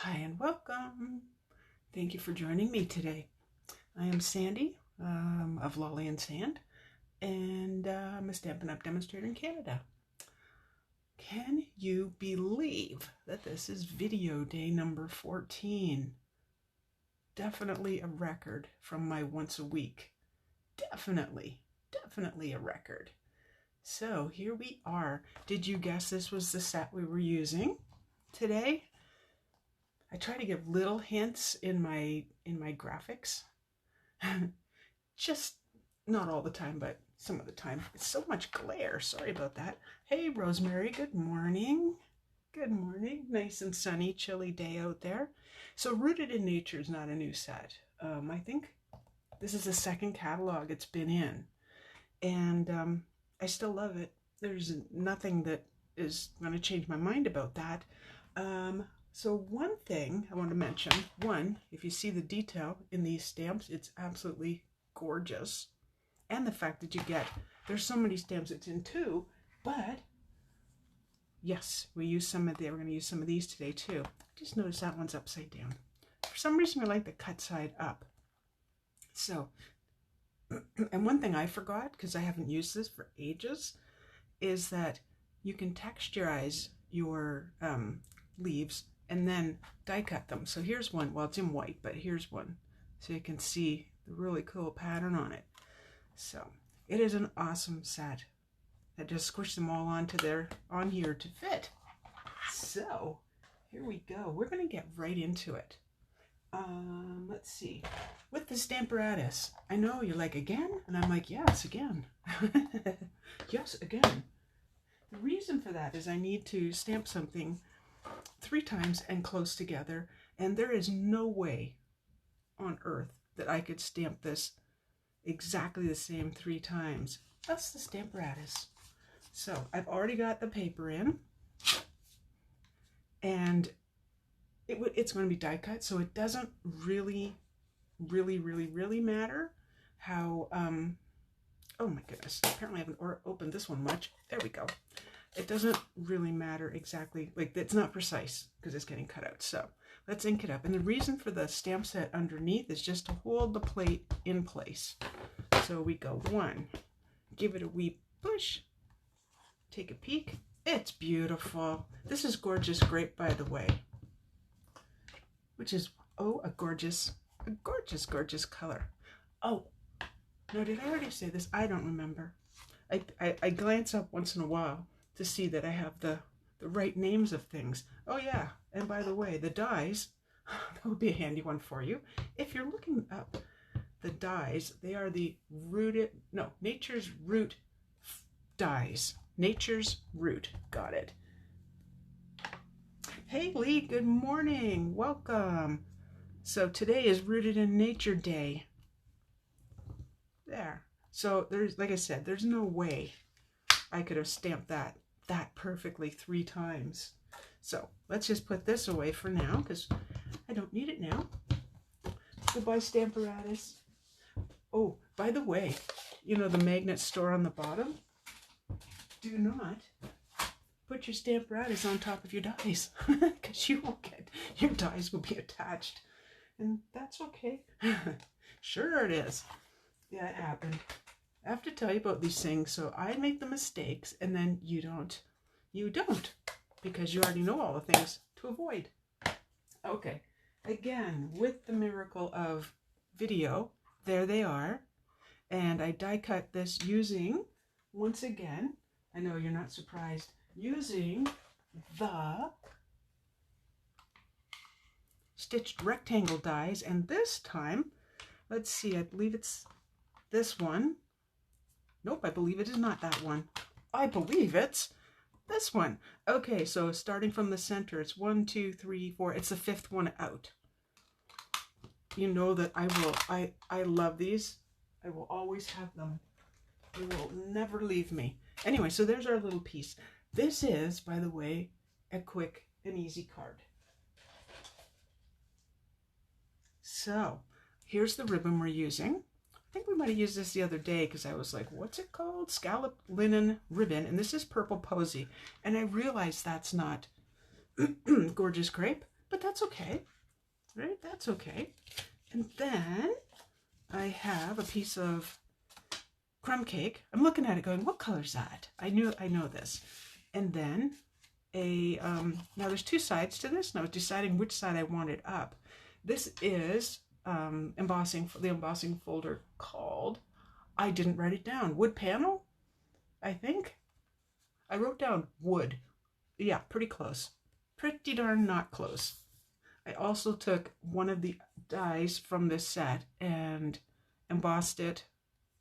Hi and welcome. Thank you for joining me today. I am Sandy of Lolly and Sand, and I'm a Stampin' Up! Demonstrator in Canada. Can you believe that this is video day number 14? Definitely a record from my once a week. Definitely a record. So here we are. Did you guess this was the set we were using today? I try to give little hints in my graphics. Just not all the time, but some of the time. It's so much glare. Sorry about that. Hey, Rosemary, good morning. Good morning. Nice and sunny, chilly day out there. So Rooted in Nature is not a new set. I think this is the second catalog it's been in. And I still love it. There's nothing that is going to change my mind about that. So one thing I want to mention, if you see the detail in these stamps, it's absolutely gorgeous. And the fact that there's so many stamps it's in two, but yes, we're going to use some of these today too. I just noticed that one's upside down. For some reason, I like the cut side up. So, and one thing I forgot, because I haven't used this for ages, is that you can texturize your leaves and then die cut them. So here's one. Well, it's in white, but here's one. So you can see the really cool pattern on it. So it is an awesome set. I just squished them all on here to fit. So here we go. We're going to get right into it. Let's see. With the Stamparatus. I know you're like, again? And I'm like, yes, again. Yes, again. The reason for that is I need to stamp something 3 times and close together, and there is no way on earth that I could stamp this exactly the same 3 times. That's the Stamparatus. So I've already got the paper in, and it's going to be die cut, so it doesn't really matter how oh my goodness, apparently I haven't opened this one much. There we go. It doesn't really matter exactly, like it's not precise because it's getting cut out. So let's ink it up. And the reason for the stamp set underneath is just to hold the plate in place. So we go 1, give it a wee push, take a peek. It's beautiful. This is gorgeous grape, by the way, which is, a gorgeous color. Oh, no, did I already say this? I don't remember. I glance up once in a while to see that I have the right names of things. Oh yeah, and by the way, the dies, that would be a handy one for you. If you're looking up the dies, they are the Nature's Root dies. Nature's Root, got it. Hey Lee, good morning, welcome. So today is Rooted in Nature Day. There. So there's, like I said, there's no way I could have stamped that perfectly 3 times. So let's just put this away for now because I don't need it now. Goodbye, Stamparatus. Oh, by the way, you know the magnet store on the bottom? Do not put your Stamparatus on top of your dies because you won't get, your dies will be attached. And that's okay. Sure it is. Yeah, it happened. I have to tell you about these things, so I make the mistakes and then you don't, because you already know all the things to avoid. Okay, again, with the miracle of video, there they are. And I die cut this using, once again, I know you're not surprised, using the stitched rectangle dies. And this time, let's see, I believe it's this one. Nope, I believe it is not that one. I believe it's this one. Okay, so starting from the center, it's 1, 2, 3, 4. It's the 5th one out. You know that I love these. I will always have them. They will never leave me. Anyway, so there's our little piece. This is, by the way, a quick and easy card. So here's the ribbon we're using. I think we might have used this the other day because I was like, what's it called? Scallop linen ribbon. And this is Purple Posy. And I realized that's not Gorgeous Grape, but that's okay, right? That's okay. And then I have a piece of crumb cake. I'm looking at it going, what color is that? I know this. And then now there's two sides to this, and I was deciding which side I wanted up. This is the embossing folder called, I didn't write it down, wood panel, I think. I wrote down wood. Yeah, pretty close. Pretty darn not close. I also took one of the dies from this set and embossed it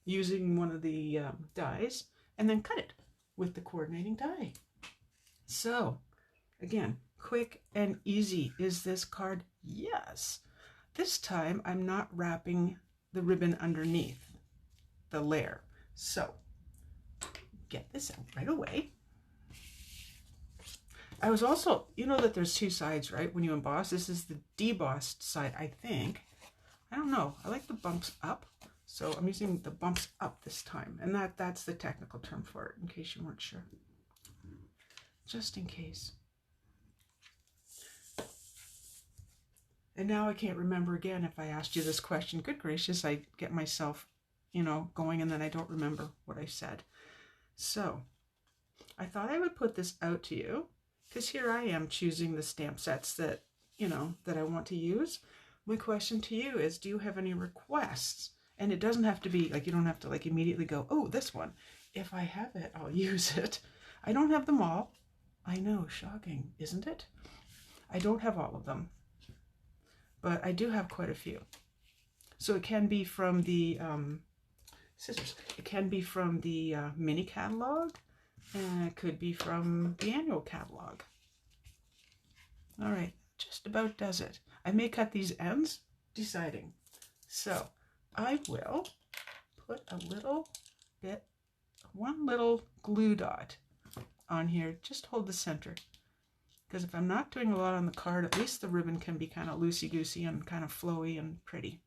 using one of the dies, and then cut it with the coordinating die. So, again, quick and easy. Is this card? Yes. This time, I'm not wrapping the ribbon underneath the layer. So, get this out right away. I was also, you know that there's two sides, right? When you emboss, this is the debossed side, I think. I don't know. I like the bumps up. So I'm using the bumps up this time. And that's the technical term for it, in case you weren't sure. Just in case. And now I can't remember again if I asked you this question. Good gracious, I get myself, going, and then I don't remember what I said. So I thought I would put this out to you, because here I am choosing the stamp sets that, that I want to use. My question to you is, do you have any requests? And it doesn't have to be, you don't have to, immediately go, oh, this one. If I have it, I'll use it. I don't have them all. I know, shocking, isn't it? I don't have all of them, but I do have quite a few. So it can be from the scissors. It can be from the mini catalog, and it could be from the annual catalog. All right, just about does it. I may cut these ends, deciding. So I will put a little bit, one little glue dot on here. Just hold the center. Because if I'm not doing a lot on the card, at least the ribbon can be kind of loosey-goosey and kind of flowy and pretty.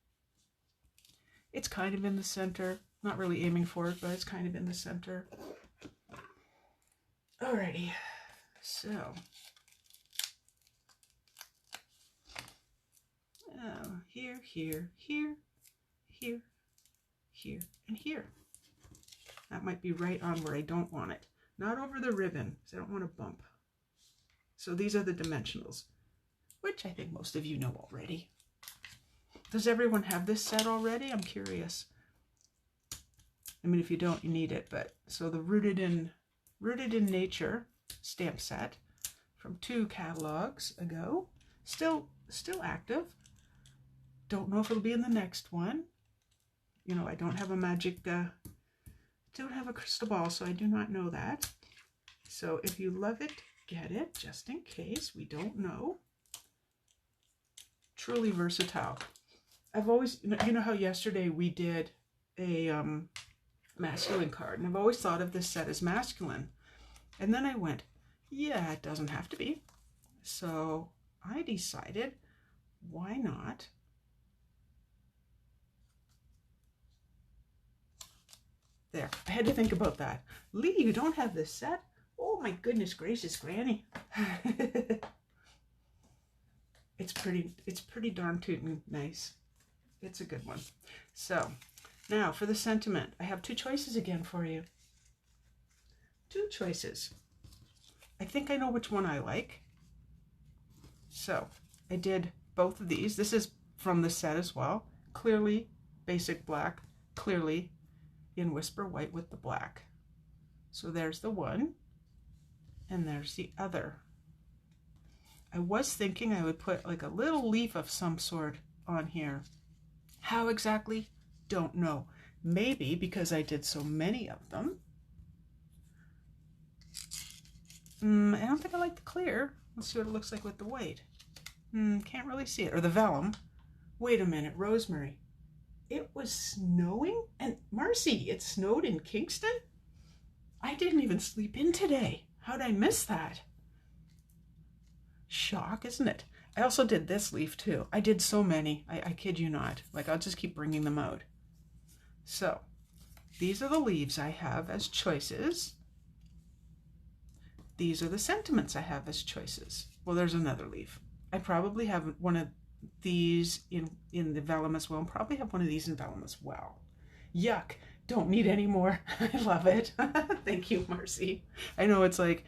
It's kind of in the center. Not really aiming for it, but it's kind of in the center. Alrighty, so here, here, here, here, here, and here. That might be right on where I don't want it. Not over the ribbon, because I don't want to bump. So these are the dimensionals, which I think most of you know already. Does everyone have this set already? I'm curious. I mean, if you don't, you need it. But so the Rooted in Nature stamp set from 2 catalogs ago, still active. Don't know if it'll be in the next one. I don't have a don't have a crystal ball, so I do not know that. So if you love it, get it, just in case. We don't know. Truly versatile. I've always, you know how yesterday we did a masculine card, and I've always thought of this set as masculine. And then I went, yeah, it doesn't have to be. So I decided, why not? There, I had to think about that. Lee, you don't have this set? Oh my goodness gracious, Granny. It's pretty darn tootin' nice. It's a good one. So now for the sentiment, I have 2 choices again for you. 2 choices. I think I know which one I like. So I did both of these. This is from the set as well. Clearly basic black, clearly in Whisper White with the black. So there's the one, and there's the other. I was thinking I would put a little leaf of some sort on here. How exactly? Don't know. Maybe because I did so many of them. I don't think I like the clear. Let's see what it looks like with the white. Can't really see it. Or the vellum. Wait a minute, Rosemary. It was snowing? And Marcy, it snowed in Kingston? I didn't even sleep in today. How'd I miss that? Shock, isn't it? I also did this leaf too. I did so many. I kid you not. I'll just keep bringing them out. So, these are the leaves I have as choices. These are the sentiments I have as choices. Well, there's another leaf. I probably have one of these in the vellum as well, and probably have one of these in vellum as well. Yuck, don't need any more. I love it. Thank you, Marcy. I know it's like,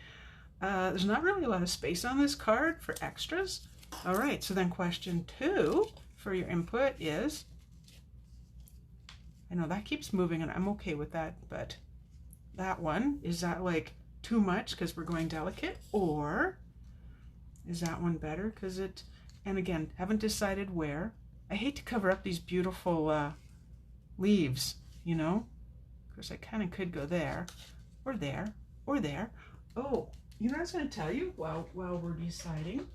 there's not really a lot of space on this card for extras. All right, so then question 2 for your input is, I know that keeps moving and I'm okay with that, but that one, is that like too much because we're going delicate, or is that one better because it, and again, haven't decided where. I hate to cover up these beautiful leaves, you know. Of course, I kind of could go there, or there, or there. Oh, you know what I was going to tell you while we're deciding?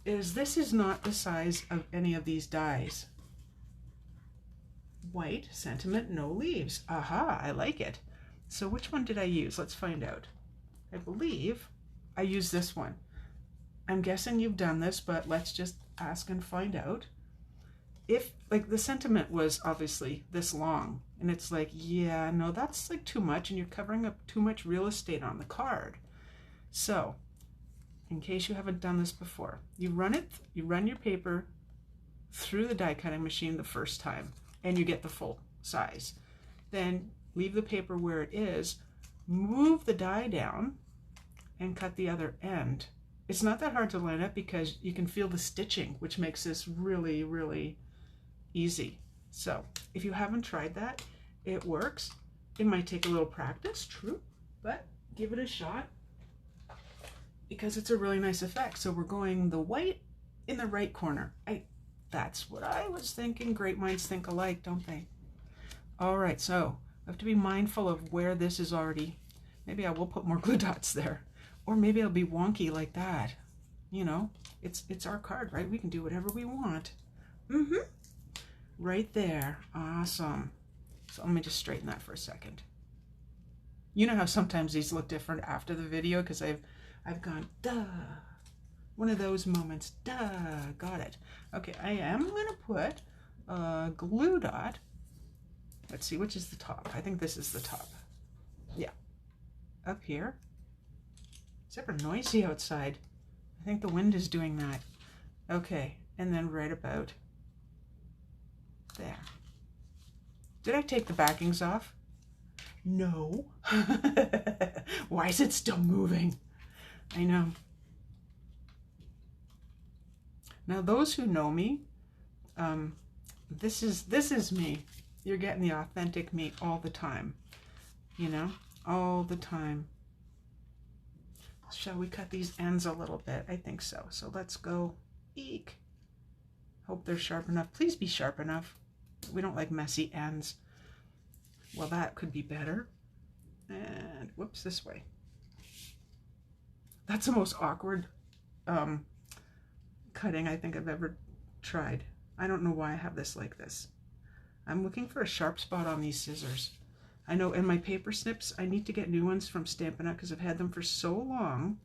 Is this is not the size of any of these dies. White, sentiment, no leaves. Aha, I like it. So which one did I use? Let's find out. I believe I used this one. I'm guessing you've done this, but let's just ask and find out. If, like, the sentiment was obviously this long, and it's like, yeah, no, that's like too much, and you're covering up too much real estate on the card. So, in case you haven't done this before, you run your paper through the die cutting machine the first time, and you get the full size. Then leave the paper where it is, move the die down, and cut the other end. It's not that hard to line up because you can feel the stitching, which makes this really, really easy. So if you haven't tried that, it works. It might take a little practice, true, but give it a shot because it's a really nice effect. So we're going the white in the right corner. That's what I was thinking. Great minds think alike, don't they? All right, so I have to be mindful of where this is already. Maybe I will put more glue dots there, or maybe it'll be wonky like that. You know, it's our card, right? We can do whatever we want. Right there. Awesome. So let me just straighten that for a second. You know how sometimes these look different after the video because I've gone, duh. One of those moments, duh, got it. Okay, I am going to put a glue dot. Let's see, which is the top? I think this is the top. Yeah, up here. It's ever noisy outside. I think the wind is doing that. Okay, and then right about there. Did I take the backings off? No. Why is it still moving? I know. Now, those who know me, this is me. You're getting the authentic me all the time, you know, all the time. Shall we cut these ends a little bit? I think so. So let's go. Eek. Hope they're sharp enough. Please be sharp enough. We don't like messy ends. Well, that could be better. And whoops, this way. That's the most awkward cutting I think I've ever tried. I don't know why I have this like this. I'm looking for a sharp spot on these scissors. I know in my paper snips, I need to get new ones from Stampin' Up because I've had them for so long.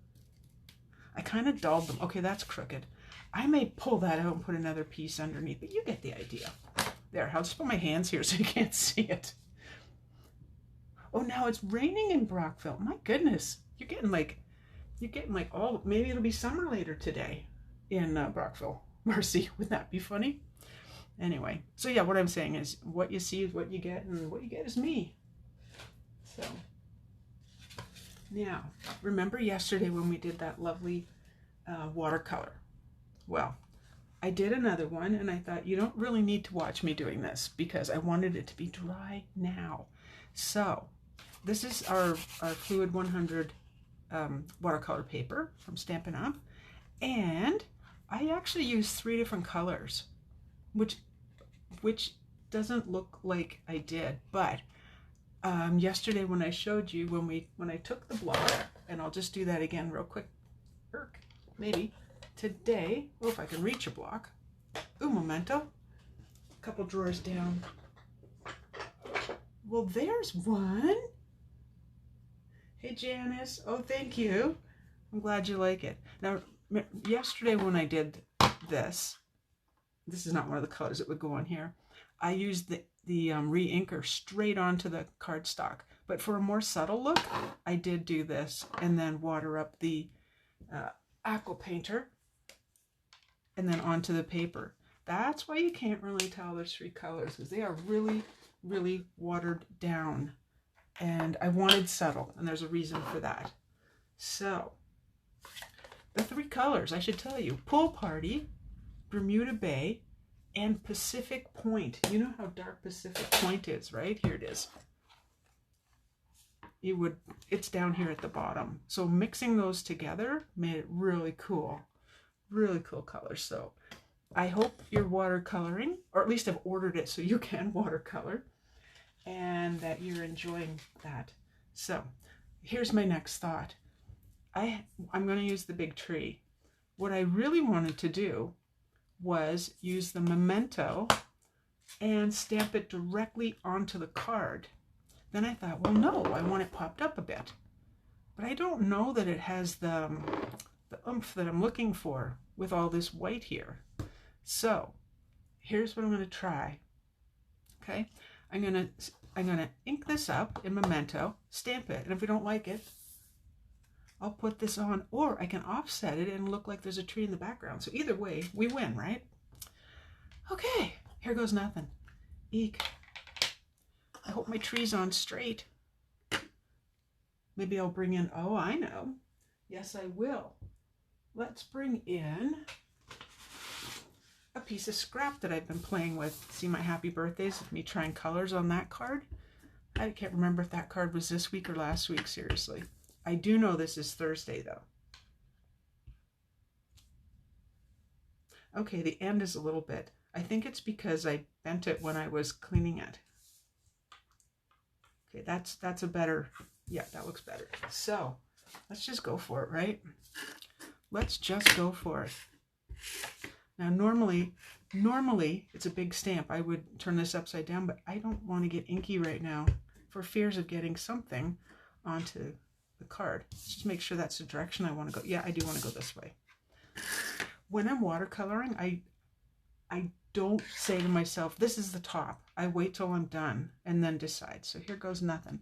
I kind of dulled them. Okay, that's crooked. I may pull that out and put another piece underneath, but you get the idea. There, I'll just put my hands here so you can't see it. Oh, now it's raining in Brockville. My goodness, you're getting like all, maybe it'll be summer later today in Brockville. Marcy, would that be funny? Anyway, so yeah, what I'm saying is what you see is what you get, and what you get is me. So now, remember yesterday when we did that lovely watercolor? Well, I did another one, and I thought, you don't really need to watch me doing this because I wanted it to be dry now. So this is our Fluid 100 watercolor paper from Stampin' Up, and I actually used 3 different colors, which doesn't look like I did, but yesterday when I showed you when I took the block, and I'll just do that again real quick, maybe today. Oh, if I can reach a block. Ooh, memento. A couple drawers down. Well, there's one. Hey, Janice. Oh, thank you. I'm glad you like it. Now, yesterday when I did this is not one of the colors that would go on here. I used the re-inker straight onto the cardstock. But for a more subtle look, I did do this and then water up the aqua painter. and then onto the paper. That's why you can't really tell there's 3 colors, because they are really, really watered down. And I wanted subtle, and there's a reason for that. So, the 3 colors, I should tell you, Pool Party, Bermuda Bay, and Pacific Point. You know how dark Pacific Point is, right? Here it is. It's down here at the bottom. So mixing those together made it really cool. Really cool colors. So I hope you're watercoloring, or at least I've ordered it so you can watercolor, and that you're enjoying that. So here's my next thought. I'm going to use the big tree. What I really wanted to do was use the memento and stamp it directly onto the card. Then I thought, well, no, I want it popped up a bit. But I don't know that it has the oomph that I'm looking for with all this white here. So here's what I'm going to try. Okay, I'm gonna ink this up in memento, stamp it, and if we don't like it, I'll put this on, or I can offset it and look like there's a tree in the background. So either way, we win, right? Okay, here goes nothing. Eek. I hope my tree's on straight. Maybe I'll bring in, oh, I know. Yes, I will. Let's bring in a piece of scrap that I've been playing with. See my happy birthdays of me trying colors on that card? I can't remember if that card was this week or last week, seriously. I do know this is Thursday, though. Okay, the end is a little bit. I think it's because I bent it when I was cleaning it. Okay, that's a better, yeah, that looks better. So, let's just go for it, right? Let's just go for it. Now, normally, it's a big stamp. I would turn this upside down, but I don't want to get inky right now for fears of getting something onto the card. Let's just make sure that's the direction I want to go. Yeah, I do want to go this way. When I'm watercoloring, I don't say to myself, this is the top. I wait till I'm done and then decide. So here goes nothing.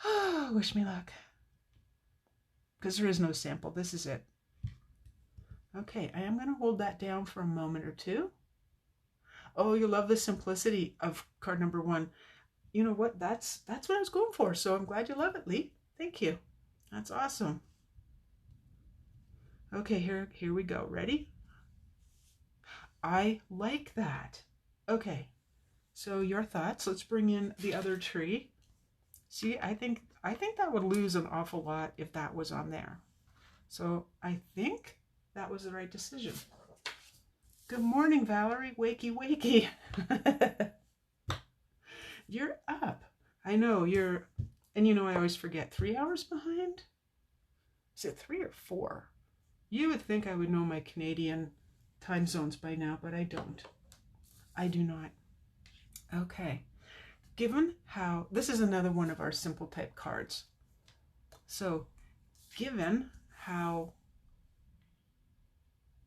Oh, wish me luck. Because there is no sample. This is it. Okay, I am going to hold that down for a moment or two. Oh, you love the simplicity of card number 1. You know what? That's what I was going for. So I'm glad you love it, Lee. Thank you. That's awesome. Okay, here we go. Ready? I like that. Okay, so your thoughts. Let's bring in the other tree. See, I think that would lose an awful lot if that was on there. So I think that was the right decision. Good morning, Valerie. Wakey, wakey. You're up. I know you're, and you know I always forget. 3 hours behind? Is it 3 or 4? You would think I would know my Canadian time zones by now, but I don't. I do not. Okay. Given how, this is another one of our simple type cards. So, given how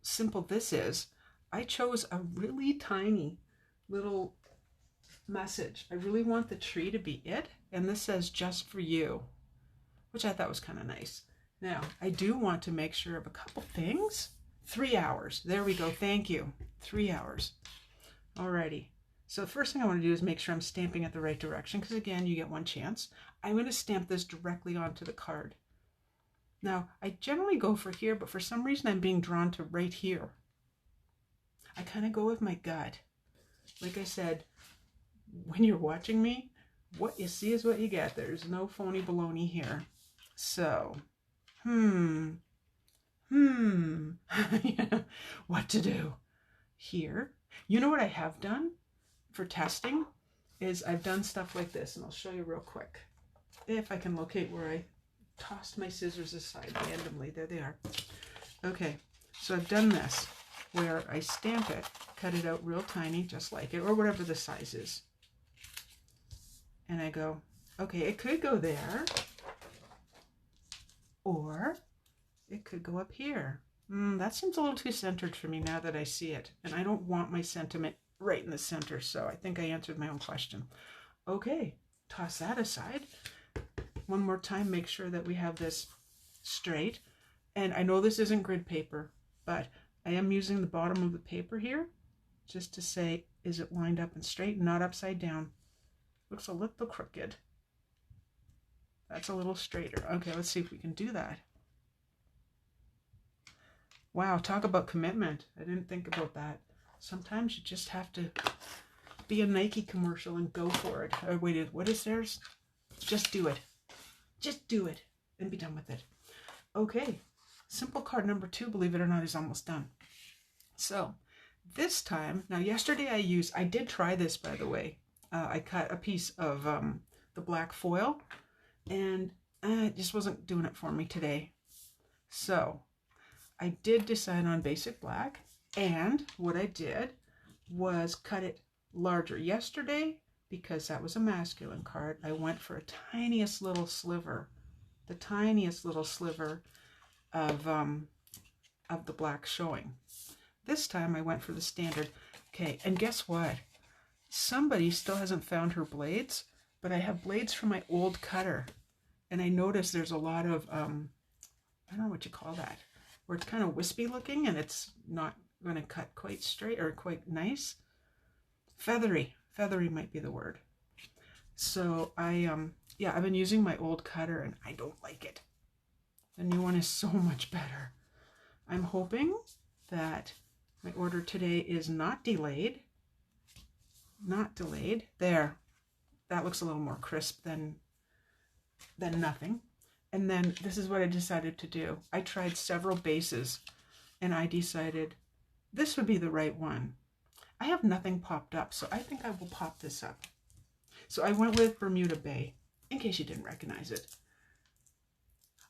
simple this is, I chose a really tiny little message. I really want the tree to be it, and this says just for you, which I thought was kind of nice. Now, I do want to make sure of a couple things. 3 hours. There we go. Thank you. 3 hours. Alrighty. So the first thing I want to do is make sure I'm stamping it the right direction, because again, you get one chance. I'm going to stamp this directly onto the card. Now, I generally go for here, but for some reason I'm being drawn to right here. I kind of go with my gut. Like I said, when you're watching me, what you see is what you get. There's no phony baloney here. So, what to do here? You know what I have done for testing is I've done stuff like this, and I'll show you real quick. If I can locate where I tossed my scissors aside randomly. There they are. Okay, so I've done this where I stamp it, cut it out real tiny, just like it, or whatever the size is. And I go, okay, it could go there, or it could go up here. That seems a little too centered for me now that I see it. And I don't want my sentiment right in the center, so I think I answered my own question. Okay, toss that aside. One more time, make sure that we have this straight. And I know this isn't grid paper, but I am using the bottom of the paper here just to say, is it lined up and straight, not upside down? Looks a little crooked. That's a little straighter. Okay, let's see if we can do that. Wow, talk about commitment. I didn't think about that. Sometimes you just have to be a Nike commercial and go for it. Oh, wait, what is theirs? Just do it. Just do it and be done with it. Okay, simple card number 2, believe it or not, is almost done. So this time, now yesterday I did try this, by the way. I cut a piece of the black foil, and it just wasn't doing it for me today. So I did decide on basic black, and what I did was cut it larger. Yesterday, because that was a masculine card, I went for a tiniest little sliver, the tiniest little sliver of the black showing. This time I went for the standard. Okay, and guess what? Somebody still hasn't found her blades, but I have blades from my old cutter, and I noticed there's a lot of I don't know what you call that, where it's kind of wispy looking and it's not going to cut quite straight or quite nice. Feathery might be the word. So yeah, I've been using my old cutter and I don't like it. The new one is so much better. I'm hoping that my order today is not delayed. Not delayed. There. That looks a little more crisp than nothing. And then this is what I decided to do. I tried several bases and I decided this would be the right one. I have nothing popped up, so I think I will pop this up. So I went with Bermuda Bay, in case you didn't recognize it.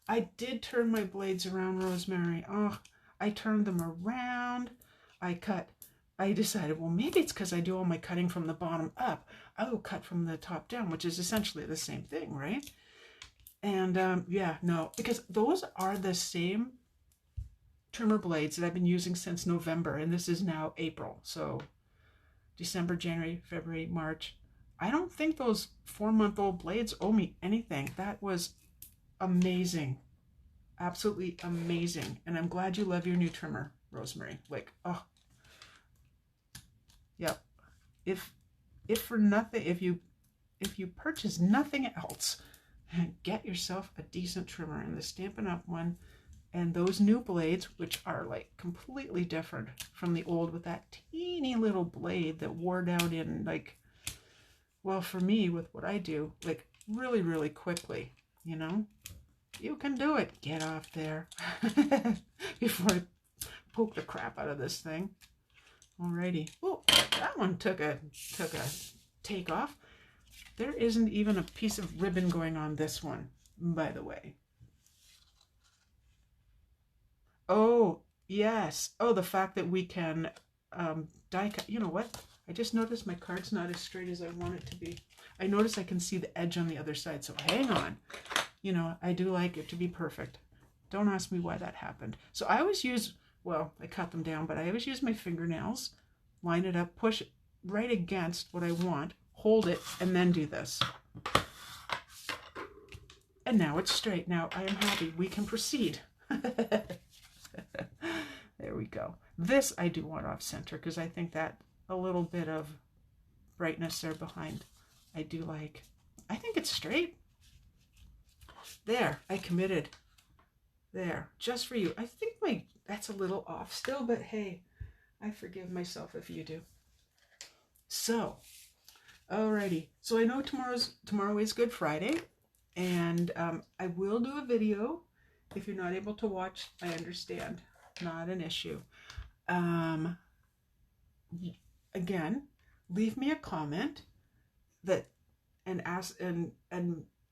I did turn my blades around, Rosemary. Oh, I turned them around. I decided, well, maybe it's because I do all my cutting from the bottom up. I will cut from the top down, which is essentially the same thing, right? And yeah, no, because those are the same trimmer blades that I've been using since November, and this is now April. So December, January, February, March. I don't think those 4-month-old blades owe me anything. That was amazing. Absolutely amazing. And I'm glad you love your new trimmer, Rosemary. Like, oh, yep. If for nothing, if you purchase nothing else, get yourself a decent trimmer, and the Stampin' Up one and those new blades, which are like completely different from the old, with that teeny little blade that wore down in, like, well, for me, with what I do, like really, really quickly, you know? You can do it. Get off there before I poke the crap out of this thing. Alrighty. Oh, that one took a take off. There isn't even a piece of ribbon going on this one, by the way. Oh, yes. Oh, the fact that we can die cut. You know what? I just noticed my card's not as straight as I want it to be. I notice I can see the edge on the other side, so hang on. You know, I do like it to be perfect. Don't ask me why that happened. So I always use, well, I cut them down, but I always use my fingernails, line it up, push it right against what I want, hold it, and then do this. And now it's straight. Now I am happy. We can proceed. There we go. This I do want off center because I think that a little bit of brightness there behind I do like. I think it's straight. There, I committed. There, just for you. I think that's a little off still, but hey, I forgive myself if you do. So, alrighty. So I know tomorrow is Good Friday, and I will do a video. If you're not able to watch, I understand. Not an issue. Again, leave me a comment and ask and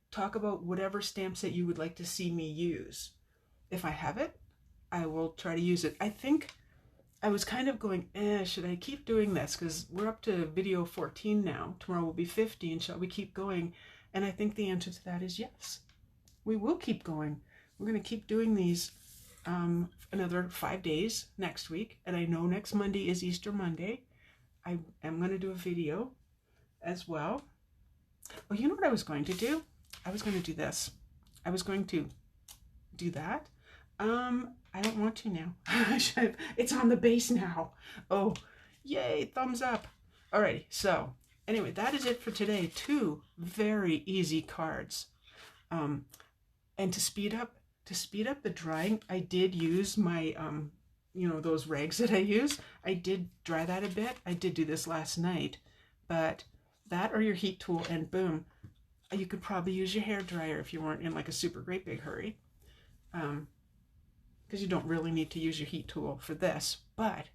talk about whatever stamp set you would like to see me use. If I have it, I will try to use it. I think I was kind of going, should I keep doing this? Because we're up to video 14 now. Tomorrow will be 15. Shall we keep going? And I think the answer to that is yes. We will keep going. We're going to keep doing these another 5 days next week. And I know next Monday is Easter Monday. I am going to do a video as well. Oh, you know what I was going to do? I was going to do this. I was going to do that. I don't want to now. It's on the base now. Oh, yay, thumbs up. Alrighty, so anyway, that is it for today. 2 very easy cards. And to speed up the drying, I did use my those rags that I use. I did dry that a bit. I did do this last night, but that or your heat tool, and boom, you could probably use your hair dryer if you weren't in like a super great big hurry, because you don't really need to use your heat tool for this, but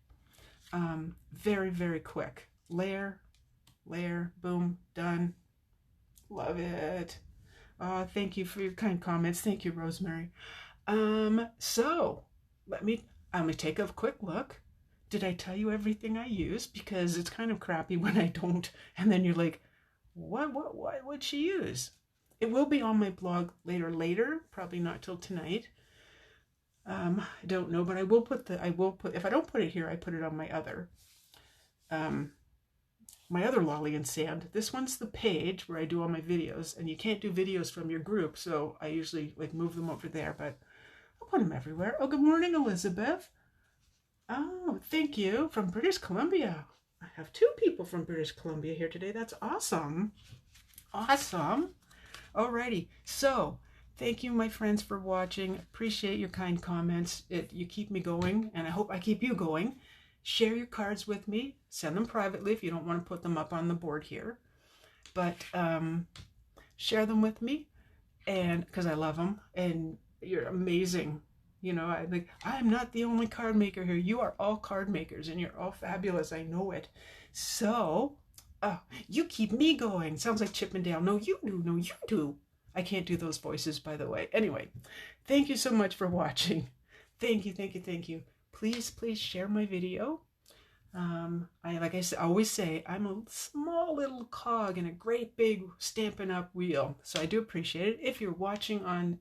very, very quick. Layer, boom, done. Love it. Oh, thank you for your kind comments. Thank you, Rosemary. So let me take a quick look. Did I tell you everything I use? Because it's kind of crappy when I don't, and then you're like, what would she use? It will be on my blog later, probably not till tonight. I don't know, but I will put, if I don't put it here, I put it on my other lolly and sand. This one's the page where I do all my videos, and you can't do videos from your group, so I usually like move them over there, but I'll put them everywhere. Oh, good morning, Elizabeth. Oh, thank you. From British Columbia. I have 2 people from British Columbia here today. That's awesome. Awesome. Alrighty. So, thank you, my friends, for watching. Appreciate your kind comments. You keep me going, and I hope I keep you going. Share your cards with me. Send them privately if you don't want to put them up on the board here. But share them with me, and because I love them, and you're amazing. You know, I'm not the only card maker here. You are all card makers, and you're all fabulous. I know it. So, you keep me going. Sounds like Chip and Dale. No, you do. No, you do. I can't do those voices, by the way. Anyway, thank you so much for watching. Thank you, thank you, thank you. Please share my video. Like I always say, I'm a small little cog in a great big Stampin' Up wheel. So I do appreciate it. If you're watching on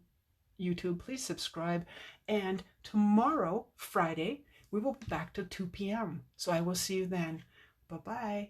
YouTube, please subscribe. And tomorrow, Friday, we will be back to 2 p.m. So I will see you then. Bye-bye.